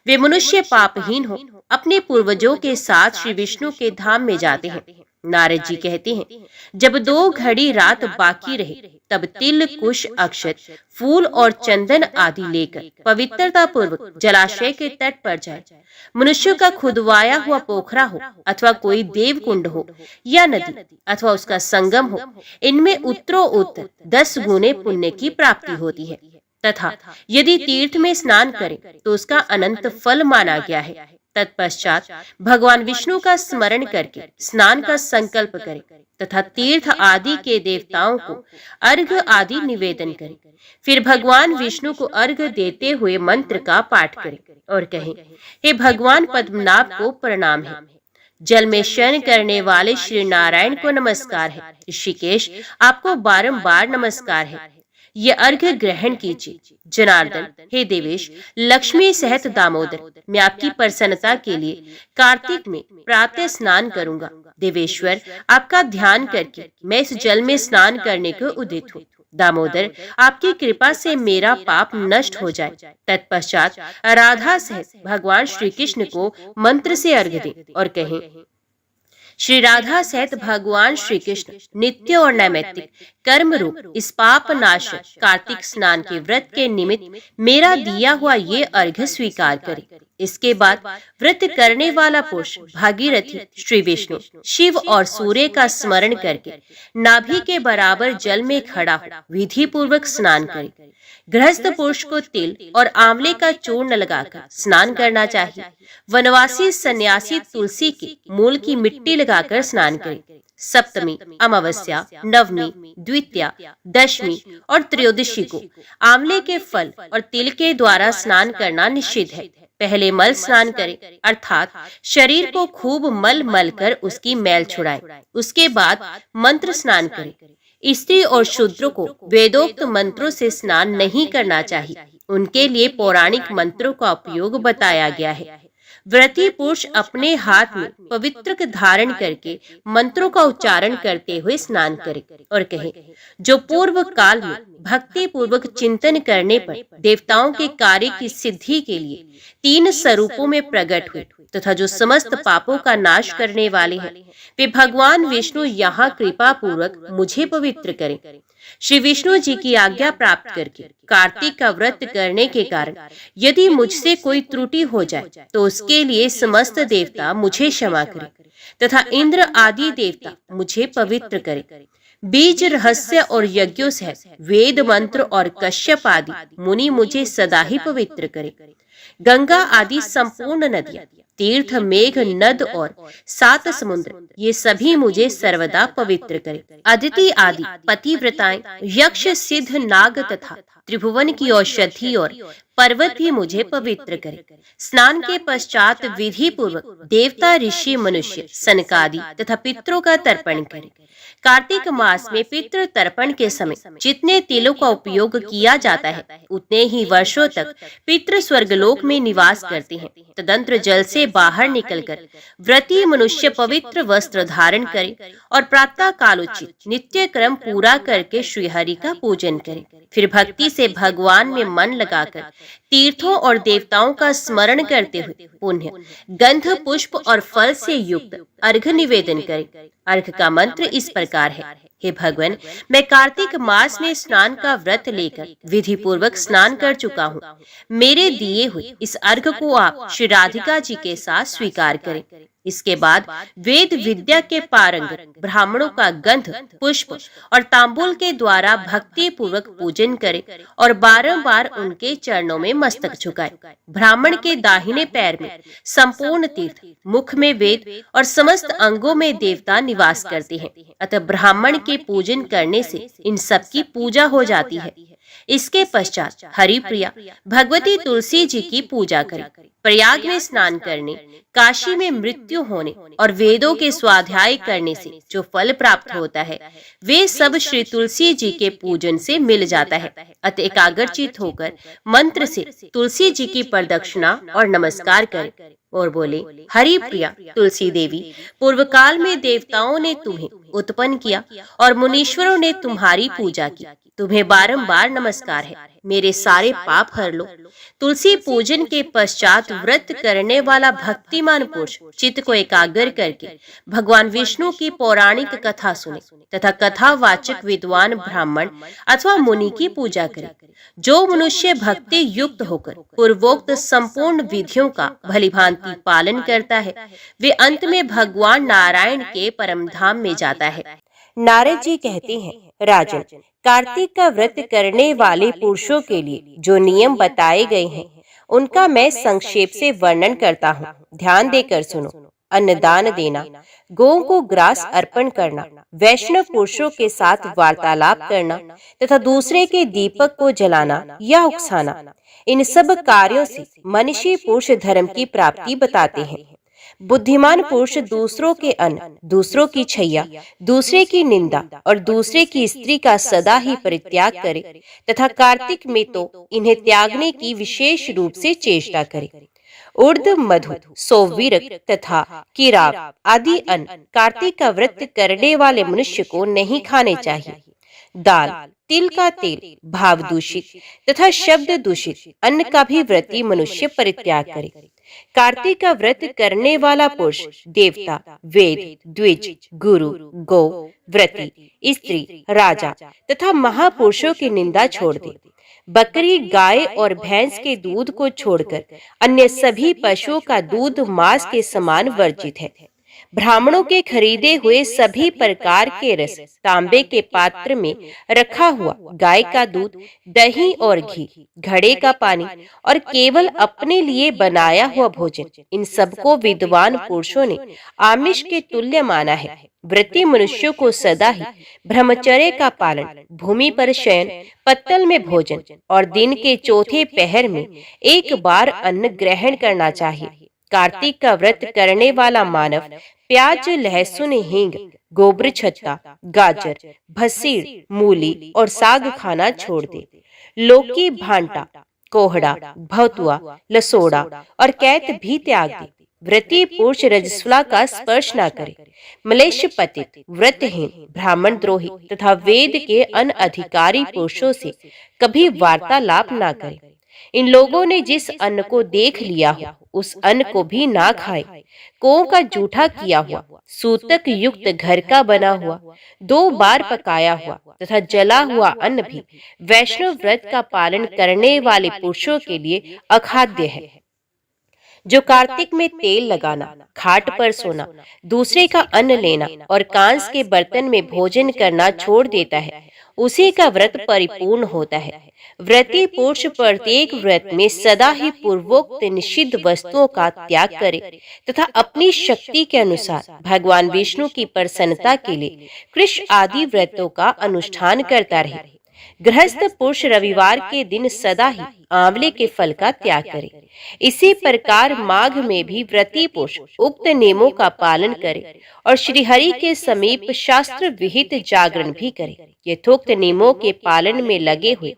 वे मनुष्य पापहीन हो अपने पूर्वजों के साथ श्री विष्णु के धाम में जाते हैं। नारद जी कहते हैं, जब 2 घड़ी रात बाकी रहे तब तिल, कुश, अक्षत, फूल और चंदन आदि लेकर पवित्रता पूर्वक जलाशय के तट पर जाए। मनुष्य का खुदवाया हुआ पोखरा हो अथवा कोई देव कुंड हो या नदी अथवा उसका संगम हो, इनमें उत्तरोत्तर 10 गुने पुण्य की प्राप्ति होती है तथा यदि तीर्थ में स्नान करें तो उसका अनंत फल माना गया है। तत्पश्चात भगवान विष्णु का स्मरण करके स्नान का संकल्प करें तथा तीर्थ आदि के देवताओं को अर्घ आदि निवेदन करें। फिर भगवान विष्णु को अर्घ देते हुए मंत्र का पाठ करें और कहें, हे भगवान पद्मनाभ को प्रणाम है। जल में शयन करने वाले श्री नारायण को नमस्कार है। ऋषिकेश आपको बारंबार नमस्कार है। ये अर्घ ग्रहण कीजिए। जनार्दन, हे देवेश, लक्ष्मी सहित दामोदर, मैं आपकी प्रसन्नता के लिए कार्तिक में प्रातः स्नान करूंगा। देवेश्वर, आपका ध्यान करके मैं इस जल में स्नान करने को उदित हूँ। दामोदर, आपकी कृपा से मेरा पाप नष्ट हो जाए। तत्पश्चात राधा सहित भगवान श्री कृष्ण को मंत्र से अर्घ दें और कहें, श्री राधा सहित भगवान श्री कृष्ण नित्य और नैमित्तिक कर्म रूप इस पाप नाशक कार्तिक स्नान के व्रत के निमित्त मेरा दिया हुआ ये अर्घ्य स्वीकार करें। इसके बाद व्रत करने वाला पुरुष भागीरथी श्री विष्णु, शिव और सूर्य का स्मरण करके नाभि के बराबर जल में खड़ा हो विधि पूर्वक स्नान करे। गृहस्थ पुरुष को तिल और आंवले का चूर्ण लगाकर स्नान करना चाहिए। वनवासी सन्यासी तुलसी के मूल की मिट्टी लगाकर स्नान करें। सप्तमी, अमावस्या, नवमी, द्वितीया, दशमी और त्रयोदशी को आंवले के फल और तिल के द्वारा स्नान करना निषिद्ध है। पहले मल स्नान करें, अर्थात शरीर को खूब मल मल कर उसकी मैल छुड़ाएं। उसके बाद मंत्र स्नान करें। स्त्री और शूद्रों को वेदोक्त मंत्रों से स्नान नहीं करना चाहिए। उनके लिए पौराणिक मंत्रों का उपयोग बताया गया है। व्रती पुरुष अपने हाथ में पवित्रक धारण करके मंत्रों का उच्चारण करते हुए स्नान करे और कहे, जो पूर्व काल में भक्ति पूर्वक चिंतन करने पर देवताओं के कार्य की सिद्धि के लिए 3 स्वरूपों में प्रकट हुए तथा जो समस्त पापों का नाश करने वाले हैं, वे भगवान विष्णु यहाँ कृपा पूर्वक मुझे पवित्र करें। श्री विष्णु जी की आज्ञा प्राप्त करके कार्तिक का व्रत करने के कारण यदि मुझसे कोई त्रुटि हो जाए तो उसके लिए समस्त देवता मुझे क्षमा करें तथा इंद्र आदि देवता मुझे पवित्र करें। बीज, रहस्य और यज्ञों से वेद मंत्र और कश्यप आदि मुनि मुझे सदा ही पवित्र करें। गंगा आदि संपूर्ण नदियां, तीर्थ, मेघ, नद और 7 समुद्र, ये सभी मुझे सर्वदा पवित्र करें। अदिति आदि पतिव्रताएं, यक्ष, सिद्ध, नाग तथा त्रिभुवन की औषधि और पर्वत भी मुझे पवित्र करें। स्नान के पश्चात विधि पूर्वक देवता, ऋषि, मनुष्य, सनकादि तथा पितरों का तर्पण करें। कार्तिक मास में पितृ तर्पण के समय जितने तिलों का उपयोग किया जाता है उतने ही वर्षों तक पितृ स्वर्गलोक में निवास करते हैं। तदंतर जल से बाहर निकलकर व्रती मनुष्य पवित्र वस्त्र धारण करे और प्रातः कालोचित नित्य क्रम पूरा करके श्रीहरि का पूजन करे। फिर भक्ति से भगवान में मन लगाकर तीर्थों और देवताओं का स्मरण करते हुए पुण्य गंध, पुष्प और फल से युक्त अर्घ निवेदन करें। अर्घ का मंत्र इस प्रकार है, हे भगवान, मैं कार्तिक मास में स्नान का व्रत लेकर विधि पूर्वक स्नान कर चुका हूँ। मेरे दिए हुए इस अर्घ को आप श्री राधिका जी के साथ स्वीकार करें। इसके बाद वेद विद्या के पारंगत ब्राह्मणों का गंध, पुष्प और तांबूल के द्वारा भक्ति पूर्वक पूजन करें और बारंबार उनके चरणों में मस्तक झुकाएं। ब्राह्मण के दाहिने पैर में संपूर्ण तीर्थ, मुख में वेद और समस्त अंगों में देवता निवास करते हैं। अतः ब्राह्मण के पूजन करने से इन सब की पूजा हो जाती है। इसके पश्चात हरिप्रिया भगवती तुलसी जी की पूजा करें। प्रयाग में स्नान करने, काशी में मृत्यु होने और वेदों के स्वाध्याय करने से जो फल प्राप्त होता है वे सब श्री तुलसी जी के पूजन से मिल जाता है। अतः एकाग्रचित होकर मंत्र से तुलसी जी की प्रदक्षिणा और नमस्कार करें और बोले, हरि प्रिया तुलसी देवी, पूर्व काल में देवताओं ने तुम्हें उत्पन्न किया और मुनीश्वरों ने तुम्हारी पूजा की। तुम्हें बारंबार नमस्कार है, मेरे सारे पाप हर लो। तुलसी पूजन के पश्चात व्रत करने वाला भक्तिमान पुरुष चित्त को एकाग्र करके भगवान विष्णु की पौराणिक कथा सुने तथा कथावाचक विद्वान ब्राह्मण अथवा मुनि की पूजा करे। जो मनुष्य भक्ति युक्त होकर पूर्वोक्त संपूर्ण विधियों का भलीभांति पालन करता है वे अंत में भगवान नारायण के परम धाम में जाता है। नारद जी कहते हैं, राजन, कार्तिक का व्रत करने वाले पुरुषों के लिए जो नियम बताए गए हैं उनका मैं संक्षेप से वर्णन करता हूँ। ध्यान देकर सुनो। अन्नदान देना, गौ को ग्रास अर्पण करना, वैष्णव पुरुषों के साथ वार्तालाप करना तथा दूसरे के दीपक को जलाना या उकसाना, इन सब कार्यों से मनुष्य पुरुष धर्म की प्राप्ति बताते हैं। बुद्धिमान पुरुष दूसरों के अन्न, दूसरों की छैया, दूसरे की निंदा और दूसरे की स्त्री का सदा ही परित्याग करे तथा कार्तिक में तो इन्हें त्यागने की विशेष रूप से चेष्टा करे। उर्द, मधु, सोवीरक तथा किराब आदि अन्न कार्तिक का व्रत करने वाले मनुष्य को नहीं खाने चाहिए। दाल, तिल का तेल, भाव दूषित तथा शब्द दूषित अन्न का भी व्रती मनुष्य परित्याग करे। कार्तिक का व्रत करने वाला पुरुष देवता, वेद, द्विज, गुरु, गौ, व्रती, स्त्री, राजा तथा महापुरुषों की निंदा छोड़ दे। बकरी, गाय और भैंस के दूध को छोड़कर अन्य सभी पशुओं का दूध मांस के समान वर्जित है। ब्राह्मणों के खरीदे हुए सभी प्रकार के रस तांबे के पात्र में रखा हुआ, गाय का दूध, दही और घी, घड़े का पानी और केवल अपने लिए बनाया हुआ भोजन, इन सबको विद्वान पुरुषों ने आमिष के तुल्य माना है। व्रती मनुष्यों को सदा ही ब्रह्मचर्य का पालन, भूमि पर शयन, पत्तल में भोजन और दिन के चौथे पहर में एक बार अन्न ग्रहण करना चाहिए। कार्तिक का व्रत करने वाला मानव प्याज, लहसुन, हींग, गोबर छत्ता, गाजर, भसीड़, मूली और साग खाना छोड़ दे। लौकी, भांटा, कोहड़ा, भौतुआ, लसोड़ा और कैत भी त्याग दे। व्रती पुरुष रजस्वला का स्पर्श न करे। मलेच्छ पतित, व्रतहीन, ब्राह्मण द्रोही तथा वेद के अनधिकारी पुरुषों से कभी वार्तालाप न करे। इन लोगों ने जिस अन्न को देख लिया हो उस अन्न को भी ना खाए। कौ का जूठा किया हुआ, सूतक युक्त घर का बना हुआ, 2 बार पकाया हुआ तथा जला हुआ अन्न भी वैष्णव व्रत का पालन करने वाले पुरुषों के लिए अखाद्य है। जो कार्तिक में तेल लगाना, खाट पर सोना, दूसरे का अन्न लेना और कांस के बर्तन में भोजन करना छोड़ देता है उसी का व्रत परिपूर्ण होता है। व्रती पुरुष प्रत्येक व्रत में सदा ही पूर्वोक्त निषिद्ध वस्तुओं का त्याग करे तथा अपनी शक्ति के अनुसार भगवान विष्णु की प्रसन्नता के लिए कृष्ण आदि व्रतों का अनुष्ठान करता रहे। गृहस्थ पुरुष रविवार के दिन सदा ही आंवले के फल का त्याग करे। इसी प्रकार माघ में भी व्रती पुरुष उक्त नियमों का पालन करे और श्री हरि के समीप शास्त्र विहित जागरण भी करे। यथोक्त नियमों के पालन में लगे हुए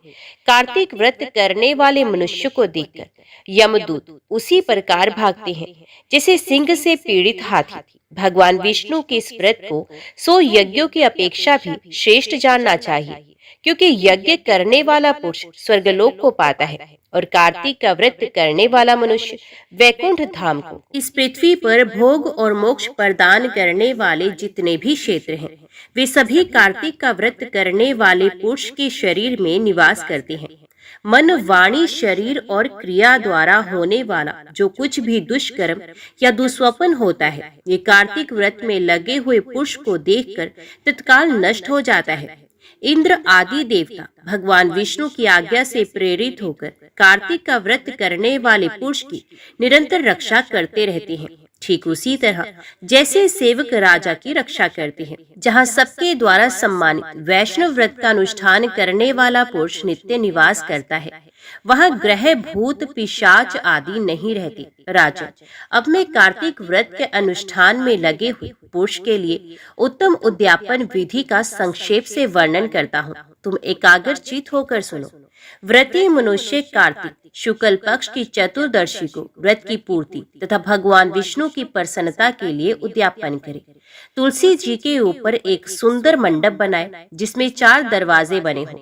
कार्तिक व्रत करने वाले मनुष्य को देखकर यमदूत उसी प्रकार भागते हैं जैसे सिंह से पीड़ित हाथी। भगवान विष्णु के इस व्रत को 100 यज्ञों की अपेक्षा भी श्रेष्ठ जानना चाहिए, क्योंकि यज्ञ करने वाला पुरुष स्वर्गलोक को पाता है और कार्तिक का व्रत करने वाला मनुष्य वैकुंठ धाम को। इस पृथ्वी पर भोग और मोक्ष प्रदान करने वाले जितने भी क्षेत्र हैं वे सभी कार्तिक का व्रत करने वाले पुरुष के शरीर में निवास करते हैं। मन, वाणी, शरीर और क्रिया द्वारा होने वाला जो कुछ भी दुष्कर्म या दुस्वप्न होता है ये कार्तिक व्रत में लगे हुए पुरुष को देखकर तत्काल नष्ट हो जाता है। इंद्र आदि देवता भगवान विष्णु की आज्ञा से प्रेरित होकर कार्तिक का व्रत करने वाले पुरुष की निरंतर रक्षा करते रहते हैं। ठीक उसी तरह जैसे सेवक राजा की रक्षा करते हैं, जहाँ सबके द्वारा सम्मानित वैष्णव व्रत का अनुष्ठान करने वाला पुरुष नित्य निवास करता है, वहाँ ग्रह भूत पिशाच आदि नहीं रहते। राजन, अब मैं कार्तिक व्रत के अनुष्ठान में लगे हुए पुरुष के लिए उत्तम उद्यापन विधि का संक्षेप से वर्णन करता हूँ। तुम एकाग्रचित होकर सुनो। व्रती मनुष्य कार्तिक शुक्ल पक्ष की चतुर्दशी को व्रत की पूर्ति तथा भगवान विष्णु की प्रसन्नता के लिए उद्यापन करे। तुलसी जी के ऊपर एक सुंदर मंडप बनाए जिसमें 4 दरवाजे बने हों।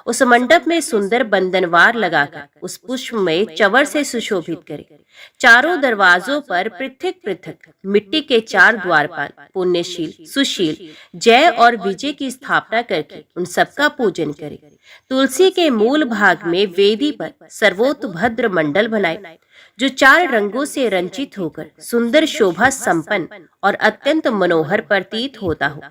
उस मंडप में सुंदर बंधनवार लगाकर उस पुष्पमय चवर से सुशोभित करे। चारों दरवाजों पर पृथक पृथक मिट्टी के 4 द्वारपाल पुण्यशील, सुशील, जय और विजय की स्थापना करके उन सबका पूजन करे। तुलसी के मूल भाग में वेदी पर सर्वोतभद्र मंडल बनाए जो 4 रंगों से रंजित होकर सुंदर शोभा संपन्न और अत्यंत मनोहर प्रतीत होता हो।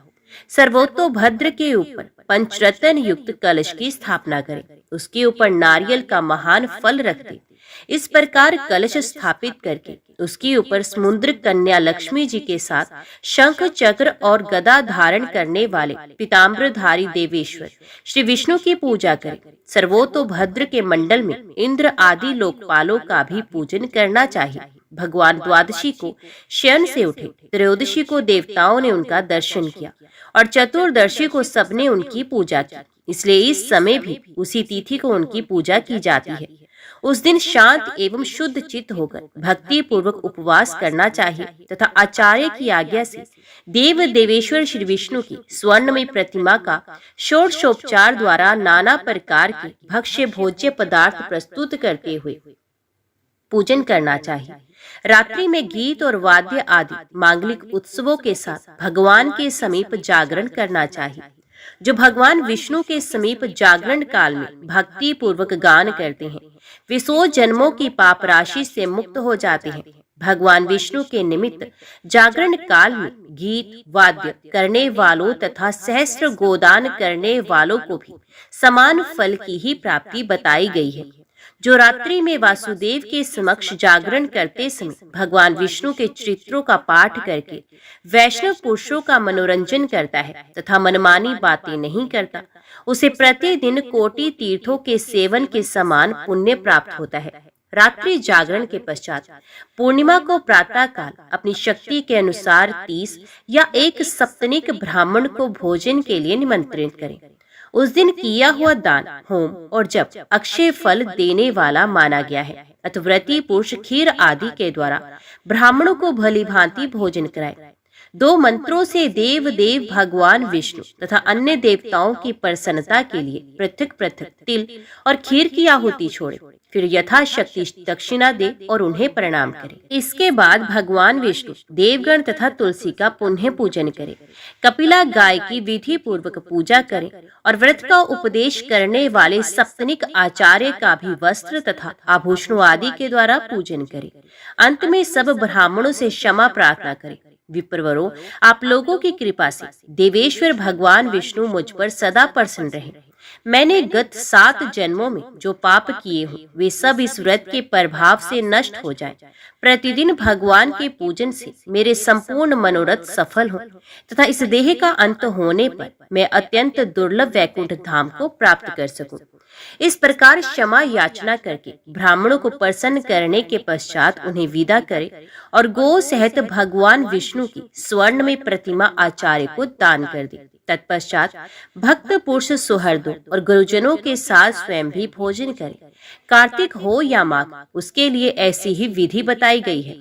सर्वोतोभद्र के ऊपर पंचरत्न युक्त कलश की स्थापना करें। उसके ऊपर नारियल का महान फल रख दे। इस प्रकार कलश स्थापित करके उसके ऊपर समुद्र कन्या लक्ष्मी जी के साथ शंख चक्र और गदा धारण करने वाले पीताम्बरधारी देवेश्वर श्री विष्णु की पूजा करें। सर्वोतोभद्र के मंडल में इंद्र आदि लोकपालों का भी पूजन करना चाहिए। भगवान द्वादशी को शयन से उठे, त्रयोदशी को देवताओं ने उनका दर्शन किया और चतुर्दशी को सबने उनकी पूजा की। इसलिए इस समय भी उसी तिथि को उनकी पूजा की जाती है। उस दिन शांत एवं शुद्ध चित्त होकर भक्ति पूर्वक उपवास करना चाहिए तथा आचार्य की आज्ञा से देव देवेश्वर श्री विष्णु की स्वर्णमय प्रतिमा का षोडशोपचार द्वारा नाना प्रकार के भक्ष्य भोज्य पदार्थ प्रस्तुत करते हुए पूजन करना चाहिए। रात्रि में गीत और वाद्य आदि मांगलिक उत्सवों के साथ भगवान के समीप जागरण करना चाहिए। जो भगवान विष्णु के समीप जागरण काल में भक्ति पूर्वक गान करते हैं वे 100 जन्मों की पाप राशि से मुक्त हो जाते हैं। भगवान विष्णु के निमित्त जागरण काल में गीत वाद्य करने वालों तथा सहस्त्र गोदान करने वालों को भी समान फल की ही प्राप्ति बताई गई है। जो रात्रि में वासुदेव के समक्ष जागरण करते समय भगवान विष्णु के चित्रों का पाठ करके वैष्णव पुरुषों का मनोरंजन करता है तथा मनमानी बातें नहीं करता, उसे प्रतिदिन कोटि तीर्थों के सेवन के समान पुण्य प्राप्त होता है। रात्रि जागरण के पश्चात पूर्णिमा को प्रातः काल अपनी शक्ति के अनुसार 30 या 1 सप्तनिक ब्राह्मण को भोजन के लिए निमंत्रित करें। उस दिन किया हुआ दान, होम और जप अक्षय फल देने वाला माना गया है। अतः व्रती पुरुष खीर आदि के द्वारा ब्राह्मणों को भली भांति भोजन कराए। 2 मंत्रों से देव देव भगवान विष्णु तथा अन्य देवताओं की प्रसन्नता के लिए पृथक पृथक तिल और खीर की आहुति छोड़े। फिर यथाशक्ति दक्षिणा दे और उन्हें प्रणाम करे। इसके बाद भगवान विष्णु, देवगण तथा तुलसी का पुण्य पूजन करे। कपिला गाय की विधि पूर्वक पूजा करे और व्रत का उपदेश करने वाले सप्तनिक आचार्य का भी वस्त्र तथा आभूषणों आदि के द्वारा पूजन करे। अंत में सब ब्राह्मणों से क्षमा प्रार्थना करे। विप्रवरों, आप लोगों की कृपा से देवेश्वर भगवान विष्णु मुझ पर सदा प्रसन्न रहे। मैंने गत 7 जन्मों में जो पाप किए हों वे सब इस व्रत के प्रभाव से नष्ट हो जाएं। प्रतिदिन भगवान के पूजन से मेरे संपूर्ण मनोरथ सफल हों तथा इस देह का अंत होने पर मैं अत्यंत दुर्लभ वैकुंठ धाम को प्राप्त कर सकूं। इस प्रकार क्षमा याचना करके ब्राह्मणों को प्रसन्न करने के पश्चात उन्हें विदा करे और गो सहित भगवान विष्णु की स्वर्ण में प्रतिमा आचार्य को दान कर दे। तत्पश्चात भक्त पुरुष सुहृदों और गुरुजनों के साथ स्वयं भी भोजन करे। कार्तिक हो या माघ, उसके लिए ऐसी ही विधि बताई गई है।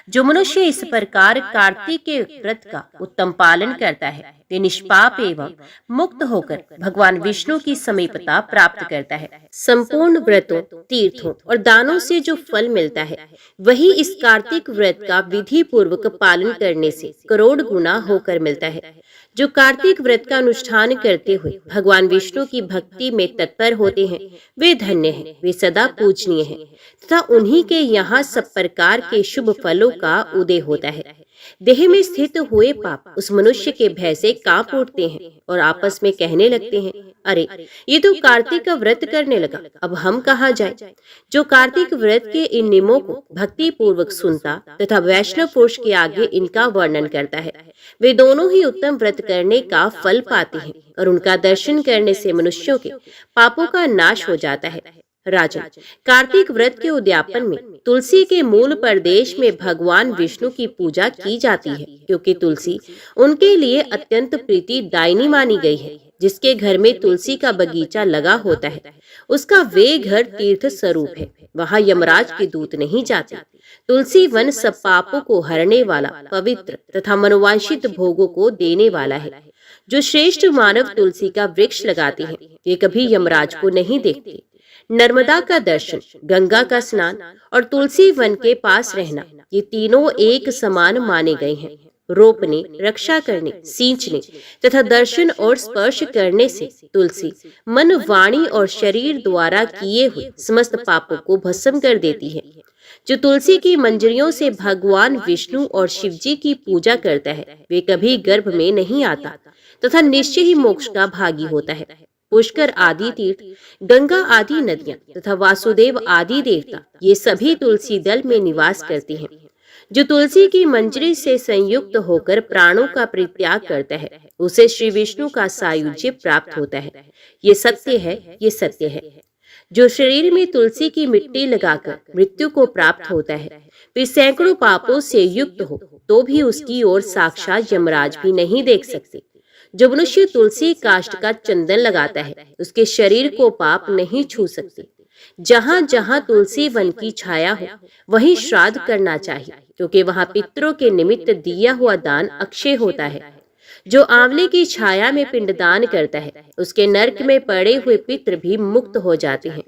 जो मनुष्य इस प्रकार कार्तिक के व्रत का उत्तम पालन करता है वे निष्पाप एवं मुक्त होकर भगवान विष्णु की समीपता प्राप्त करता है। संपूर्ण व्रतों, तीर्थों और दानों से जो फल मिलता है वही इस कार्तिक व्रत का विधि पूर्वक पालन करने से करोड़ गुना होकर मिलता है। जो कार्तिक व्रत का अनुष्ठान करते हुए भगवान विष्णु की भक्ति में तत्पर होते हैं वे धन्य हैं, वे सदा पूजनीय हैं तथा उन्हीं के यहाँ सब प्रकार के शुभ फलों का उदय होता है। देह में स्थित हुए पाप उस मनुष्य के भय से कांप उठते हैं और आपस में कहने लगते हैं, अरे ये तो कार्तिक का व्रत करने लगा, अब हम कहाँ जाएं? जो कार्तिक व्रत के इन नियमों को भक्ति पूर्वक सुनता तथा वैष्णव पुरुष के आगे इनका वर्णन करता है, वे दोनों ही उत्तम व्रत करने का फल पाते हैं और उनका दर्शन करने से मनुष्यों के पापों का नाश हो जाता है। राजन, कार्तिक व्रत के उद्यापन में तुलसी के मूल प्रदेश में भगवान विष्णु की पूजा की जाती है, क्योंकि तुलसी उनके लिए अत्यंत प्रीतिदायिनी मानी गई है। जिसके घर में तुलसी का बगीचा लगा होता है, उसका वे घर तीर्थ स्वरूप है, वहाँ यमराज के दूत नहीं जाते। तुलसी वन सब पापों को हरने वाला, पवित्र तथा मनोवांछित भोगों को देने वाला है। जो श्रेष्ठ मानव तुलसी का वृक्ष लगाते हैं, वे कभी यमराज को नहीं देखते। नर्मदा का दर्शन, गंगा का स्नान और तुलसी वन के पास रहना, ये तीनों एक समान माने गए हैं। रोपने, रक्षा करने, सींचने तथा दर्शन और स्पर्श करने से तुलसी मन, वाणी और शरीर द्वारा किए हुए समस्त पापों को भस्म कर देती है। जो तुलसी की मंजरियों से भगवान विष्णु और शिवजी की पूजा करता है, वे कभी गर्भ में नहीं आता तथा निश्चय ही मोक्ष का भागी होता है। पुष्कर आदि तीर्थ, गंगा आदि नदियां तथा वासुदेव आदि देवता, ये सभी तुलसी दल में निवास करते हैं। जो तुलसी की मंजरी से संयुक्त होकर प्राणों का परित्याग करता है, उसे श्री विष्णु का सायुज्य प्राप्त होता है। ये सत्य है, ये सत्य है। जो शरीर में तुलसी की मिट्टी लगाकर मृत्यु को प्राप्त होता है, फिर सैकड़ों पापों से युक्त हो तो भी उसकी ओर साक्षात यमराज भी नहीं देख सकते। जो मनुष्य तुलसी काष्ठ का चंदन लगाता है, उसके शरीर को पाप नहीं छू सकते। जहाँ जहाँ तुलसी वन की छाया हो, वहीं श्राद्ध करना चाहिए, क्योंकि वहाँ पितरों के निमित्त दिया हुआ दान अक्षय होता है। जो आंवले की छाया में पिंडदान करता है, उसके नरक में पड़े हुए पितर भी मुक्त हो जाते हैं।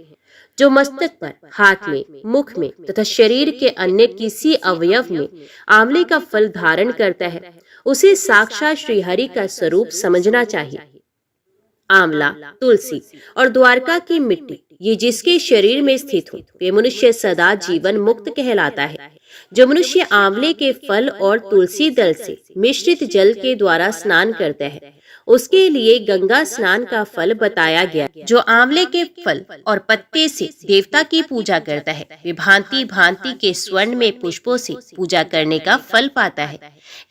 जो मस्तक पर, हाथ में, मुख में तथा शरीर के अन्य किसी अवयव में आंवले का फल धारण करता है, उसे साक्षात श्रीहरि का स्वरूप समझना चाहिए। आंवला, तुलसी और द्वारका की मिट्टी, ये जिसके शरीर में स्थित हो, वे मनुष्य सदा जीवन मुक्त कहलाता है। जो मनुष्य आंवले के फल और तुलसी दल से मिश्रित जल के द्वारा स्नान करता है, उसके लिए गंगा स्नान का फल बताया गया। जो आंवले के फल और पत्ते से देवता की पूजा करता है, वे भांति भांति के स्वर्ण में पुष्पों से पूजा करने का फल पाता है।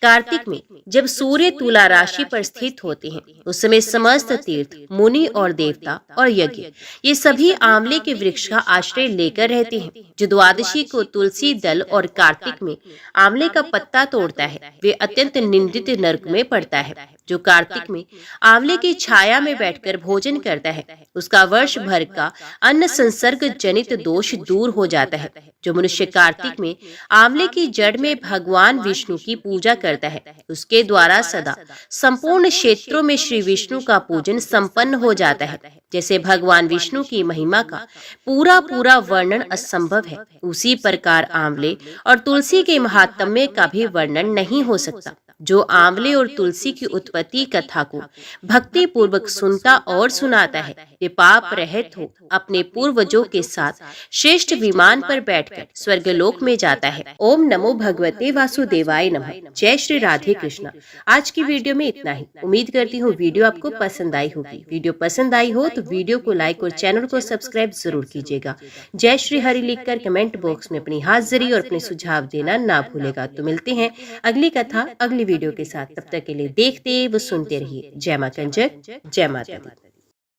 कार्तिक में जब सूर्य तुला राशि पर स्थित होते हैं, उस समय समस्त तीर्थ, मुनि और देवता और यज्ञ, ये सभी आंवले के वृक्ष का आश्रय लेकर रहते हैं। जो द्वादशी को तुलसी दल और कार्तिक में आंवले का पत्ता तोड़ता है, वे अत्यंत निंदित नरक में पड़ता है। जो कार्तिक में आंवले की छाया में बैठकर भोजन करता है, उसका वर्ष भर का अन्न संसर्ग जनित दोष दूर हो जाता है। जो मनुष्य कार्तिक में आंवले की जड़ में भगवान विष्णु की पूजा करता है, उसके द्वारा सदा संपूर्ण क्षेत्रों में श्री विष्णु का पूजन संपन्न हो जाता है। जैसे भगवान विष्णु की महिमा का पूरा वर्णन असंभव है, उसी प्रकार आंवले और तुलसी के महात्म्य का भी वर्णन नहीं हो सकता। जो आंवले और तुलसी की उत्पत्ति कथा को भक्ति पूर्वक सुनता और सुनाता है, वे पाप रहित हो अपने पूर्वजों के साथ श्रेष्ठ विमान पर बैठकर स्वर्गलोक में जाता है। ओम नमो भगवते वासुदेवाय नमः। जय श्री राधे कृष्णा। आज की वीडियो में इतना ही। उम्मीद करती हूँ वीडियो आपको पसंद आई होगी। वीडियो पसंद आई हो तो वीडियो को लाइक और चैनल को सब्सक्राइब जरूर कीजिएगा। जय श्री हरि लिखकर कमेंट बॉक्स में अपनी हाजिरी और अपने सुझाव देना ना भूलेगा। तो मिलते हैं अगली कथा अगली वीडियो के साथ। तब तक के लिए देखते व सुनते रहिए। जय मां कंजक, जय माता दी।